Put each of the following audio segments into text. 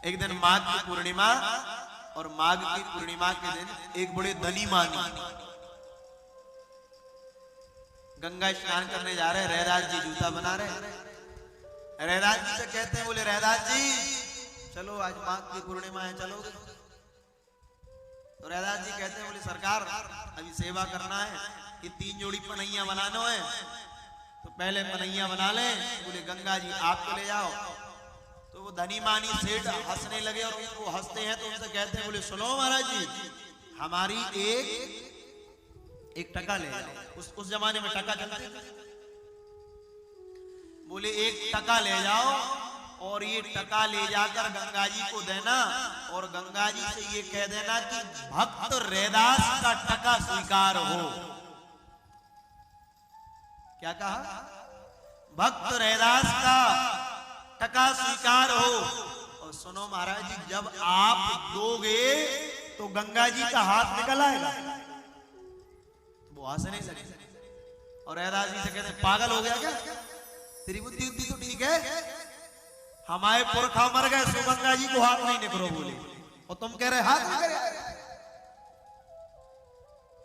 एक दिन माघ की पूर्णिमा, और माघ की पूर्णिमा के दिन एक बड़े धनी मानी गंगा स्नान करने जा रहे। रहराज जी जूता बना रहे। रहराज जी से कहते हैं, बोले रहराज जी चलो आज माघ की पूर्णिमा है, चलोगे? तो रहराज जी कहते हैं, बोले सरकार अभी सेवा करना है, ये 3 जोड़ी पनैया बनाना है, तो पहले पनैया बना लें। बोले गंगा जी आप चले जाओ। तो वो धनी मानी सेठ हंसने लगे, और उनको हंसते हैं तो उनसे कहते हैं, बोले सुनो महाराज जी, हमारी एक टका ले जाओ। उस जमाने में टका चलते थे। बोले 1 टका ले जाओ, और ये टका ले जाकर गंगा जी को देना, और गंगा जी से ये कह देना कि भक्त रैदास का टका स्वीकार हो। क्या कहा? भक्त रैदास का टका स्वीकार हो। और सुनो महाराज जी, जब आप दोगे तो गंगा जी का हाथ निकल आएगा। तो वो हंसने लगे, और रैदास जी से कहते हैं, पागल हो गया क्या? तेरी बुद्धि उद्धि तो ठीक है, हमारे पुरखा मर गए सो गंगा जी को हाथ नहीं निकलो बोले, और तुम कह रहे हाथ नहीं करे।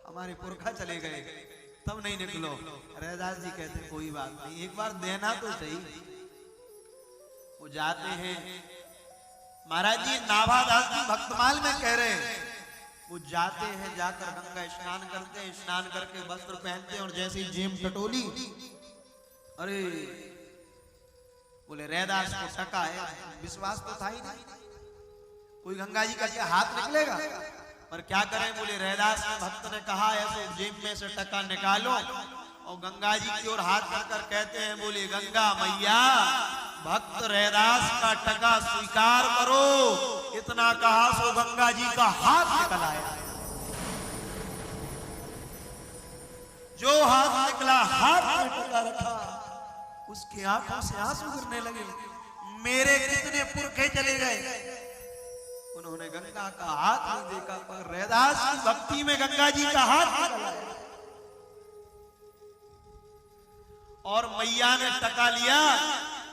हमारे पुरखा चले गए तब नहीं निकलो। रैदास जी कहते हैं, कोई बात नहीं, एक बार देना तो सही। वो जाते हैं। महाराज जी नाभादास जी भक्तमाल में कह रहे हैं, वो जाते हैं, जाकर गंगा स्नान करते हैं, स्नान करके वस्त्र पहनते हैं, और जैसे ही जेब टटोली, अरे बोले रैदास को टका है। विश्वास तो था ही नहीं, कोई गंगा जी का क्या हाथ निकलेगा? पर क्या करें, बोले रैदास के भक्त ने कहा ऐसे जेब में से टका निकालो, और गंगा जी की ओर हाथ करकर कहते हैं, बोले गंगा मैया भक्त रैदास का टका स्वीकार करो। इतना कहा सो गंगा जी का हाथ निकल आया। जो हाथ निकला, हाथ में टका रखा, उसकी आंखों से आंसू गिरने लगे। मेरे कितने पुरखे चले गए। उन्होंने गंगा का हाथ नहीं देखा, पर रैदास की भक्ति में गंगा जी का हाथ निकल आया। और मैया ने टका लिया,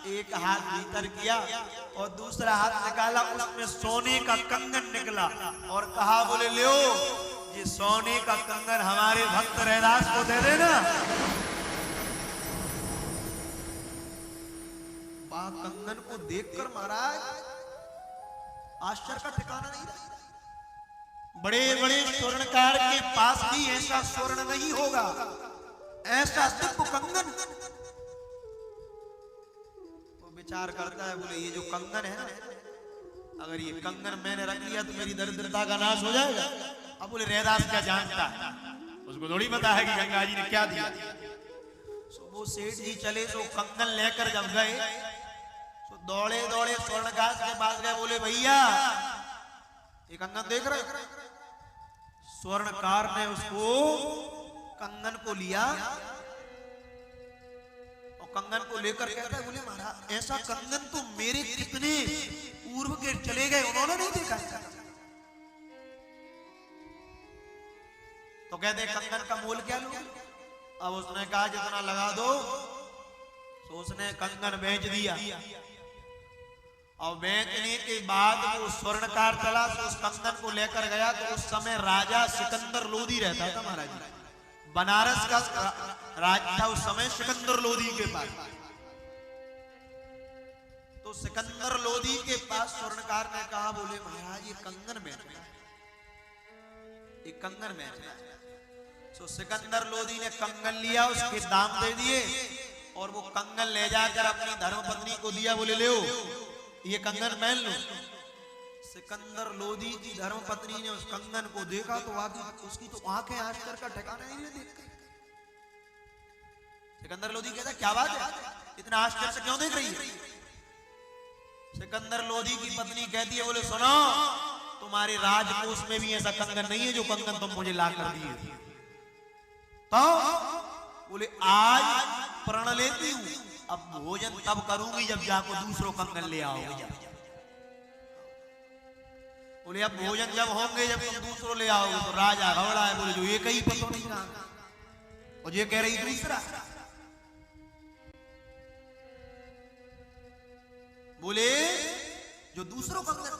एक हाथ भीतर किया और दूसरा हाथ निकाला, उसमें सोने का कंगन निकला, और कहा, बोले लो ये सोने का कंगन हमारे भक्त रैदास को दे देना। कंगन को देखकर महाराज आश्चर्य का ठिकाना नहीं रहा। बड़े बड़े स्वर्णकार के पास भी ऐसा स्वर्ण नहीं होगा, ऐसा दिव्य कंगन। वो विचार करता है, बोले ये जो कंगन है ना, अगर ये कंगन मैंने रख लिया तो मेरी दरिद्रता का नाश हो जाएगा। अब बोले रैदास क्या जानता है, उसको थोड़ी पता है कि गंगा जी ने क्या दिया। वो सेठ जी चले, तो कंगन लेकर जब गए तो दौड़े दौड़े स्वर्णकार के पास गए। बोले भैया ये कंगन देख रहे? स्वर्णकार ने उसको कंगन को लिया, और कंगन को लेकर कहता है, बोले महाराज ऐसा कंगन तो मेरे कितने पूर्व के चले गए, उन्होंने नहीं देखा। तो कहते कंगन का मोल क्या लो? अब उसने कहा जितना लगा दो। तो उसने कंगन बेच दिया, और बेचने के बाद वो स्वर्णकार चला, तो उस कंगन को लेकर गया। तो उस समय राजा सिकंदर लोधी रहता था महाराज, बनारस का राज था उस समय सिकंदर लोधी के पास। तो सिकंदर लोधी के पास स्वर्णकार ने कहा, बोले महाराज ये कंगन बेचना, ये कंगन बेचना। तो सिकंदर लोधी ने कंगन लिया, उसके दाम दे दिए, और वो कंगन ले जाकर अपनी धर्मपत्नी को दिया। बोले ले ये कंगन पहन लो। सिकंदर लोधी की धर्मपत्नी ने उस कंगन को देखा, तो उसकी तो आंखें आश्चर्य का ठिकाना ही नहीं देखती। सिकंदर लोधी कहता, क्या बात है, इतना आश्चर्य से क्यों देख रही है? सिकंदर लोधी की पत्नी कहती है, बोले सुनो, तुम्हारे राजकोष में भी ऐसा कंगन नहीं है जो कंगन तुम मुझे ला कर दिए। तो बोले आज प्रण लेती हूं, अब भोजन तब करूंगी जब जाको दूसरों कंगन ले आओगे। बोले अब भोजन जब होंगे जब तुम दूसरों ले आओगे। तो राजा घबरा है, बोले जो एक ही पता नहीं रहा, और ये कह रही दूसरा। बोले जो दूसरों कंगन।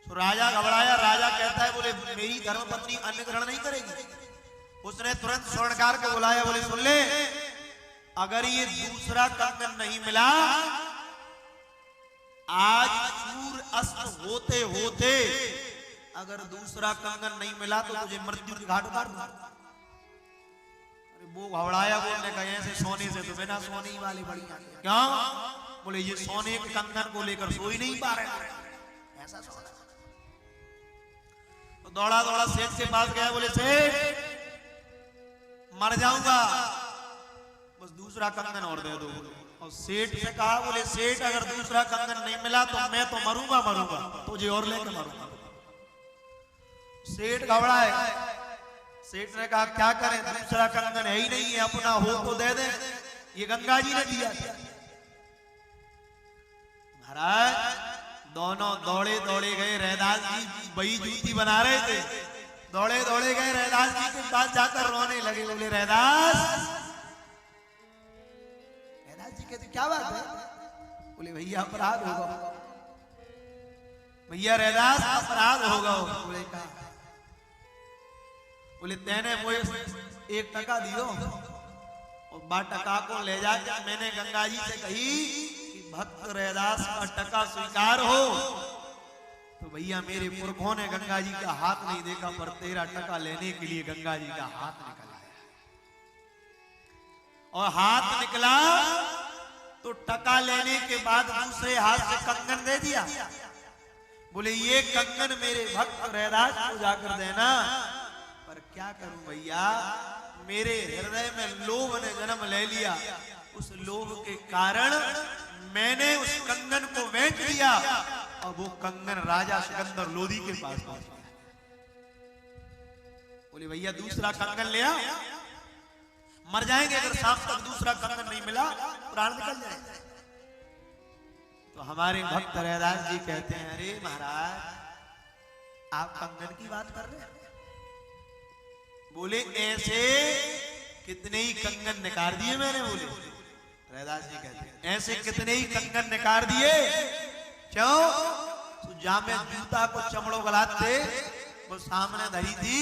तो राजा घबराया, राजा कहता है बोले मेरी धर्मपत्नी अन्न ग्रहण नहीं करेगी। उसने तुरंत स्वर्णकार को बुलाया, बोले सुन ले, अगर ये दूसरा कंगन नहीं मिला, आज सूर्य अस्त होते होते अगर दूसरा कंगन नहीं मिला तो तुझे मृत्यु की घाट उतार दूंगा। अरे वो घबराया, बोलने का ऐसे सोने से तो बिना सोने ही वाले बड़ी क्या? बोले ये सोने के कंगन को लेकर सो ही नहीं पा रहे, ऐसा सोना। तो दौड़ा दौड़ा सेठ के पास गया, बोले सेठ मर जाऊंगा, बस दूसरा कंगन और दे दो। और सेठ से कहा, बोले सेठ अगर दूसरा कंगन नहीं मिला तो मैं तो मरूंगा मरूंगा, तुझे और लेकर मरूंगा। सेठ घबराए, सेठ ने कहा क्या करें, दूसरा कंगन है ही नहीं है, अपना हो तो दे दे, ये गंगा जी ने दिया। महाराज दोनों दौड़े दौड़े गए, रैदास जी वही जूती बना रहे थे, दौड़े दौड़े गए रैदास जी के पास, जाकर रोने लगे। बोले रैदास, रैदास जी कहते क्या बात है? बोले भैया अपराध होगा, भैया रैदास अपराध होगा। बोले का? बोले तेने मुझे 1 टका दियो और 12 टका को ले जाकर मैंने गंगा जी से कही कि भक्त रैदास का टका स्वीकार हो, तो भैया मेरे पुरखों ने गंगा जी का हाथ नहीं देखा, पर तेरा टका लेने के लिए गंगा जी का हाथ निकल आया। और हाथ निकला तो टका लेने के बाद दूसरे हाथ से कंगन दे दिया। बोले ये कंगन मेरे भक्त रैदास को जाकर देना, पर क्या करूं भैया, मेरे हृदय में लोभ ने जन्म ले लिया, उस लोभ के कारण मैंने उस कंगन को बेच दिया और वो कंगन राजा सिकंदर लोदी के पास पहुंच गया। बोले भैया दूसरा कंगन ले आ, मर जाएंगे अगर शाम तक दूसरा कंगन नहीं मिला, प्राण निकल जाएंगे। तो हमारे भक्त रैदास जी कहते हैं, अरे महाराज आप कंगन की बात कर रहे हैं? बोले ऐसे कितने ही कंगन निकाल दिए मैंने। बोले रैदास जी कहते हैं ऐसे कितने ही कंगन निकाल दिए, क्यों? तो जामे जूता को चमड़ो गलाते वो सामने धरी थी,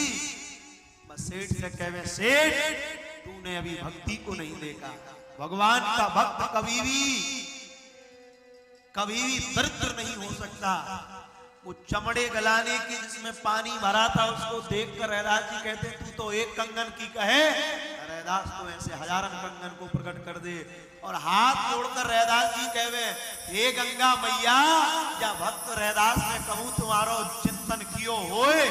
बस सेठ से कहे सेठ तूने अभी भक्ति को नहीं देखा, भगवान का भक्त कभी भी दरिद्र नहीं हो सकता। वो चमड़े गलाने की जिसमें पानी भरा था उसको देखकर रैदास जी कहते तू तो 1 कंगन की कहे, रैदास तो ऐसे हजारन कंगन को प्रकट कर दे। और हाथ जोड़कर रैदास जी कहे, हे गंगा मैया, या भक्त रैदास ने कहूं तुम्हारो चिंतन कियो होए,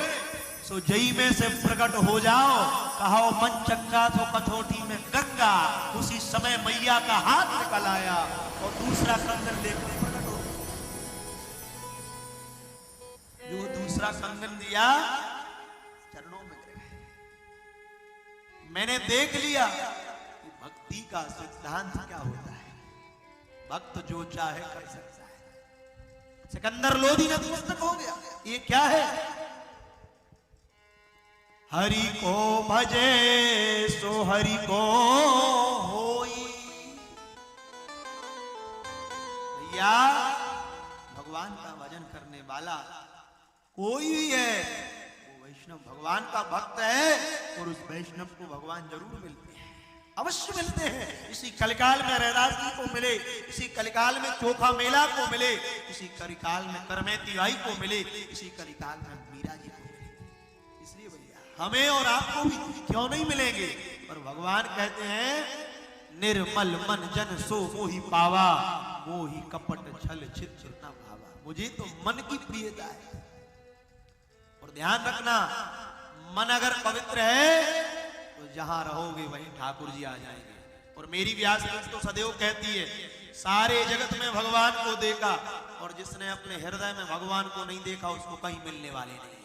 सो जई में से प्रकट हो जाओ, कहो मन चंगा तो कठोटी में गंगा। उसी समय मैया का हाथ निकल आया और दूसरा कंगन लेकर प्रकट हो। जो दूसरा कंगन दिया चरणों में गिर गए। मैंने देख लिया कि भक्ति का सिद्धांत क्या होता है, भक्त जो चाहे कर सकता है। सिकंदर लोदी नतमस्तक हो गया, ये क्या है? हरि को भजे सो हरि को होई। भैया भगवान का भजन करने वाला कोई भी है वो वैष्णव भगवान का भक्त है, और उस वैष्णव को भगवान जरूर मिलते हैं, अवश्य मिलते हैं। इसी कलिकाल में रैदास जी को मिले, इसी कलिकाल में चोखा मेला को मिले, इसी कलिकाल में करमेती आई को मिले, इसी कलिकाल में मीरा जी को मिले। इसलिए भैया हमें और आपको भी क्यों नहीं मिलेंगे? पर भगवान कहते हैं निर्मल मन जन सो मोहि पावा, मोहि कपट छल छिद्र न भावा। मुझे तो मन की प्रियता है। और ध्यान रखना, मन अगर पवित्र है तो जहां रहोगे वहीं ठाकुर जी आ जाएंगे। और मेरी व्यास तो सदैव कहती है सारे जगत में भगवान को देखा, और जिसने अपने हृदय में भगवान को नहीं देखा उसको कहीं मिलने वाले नहीं।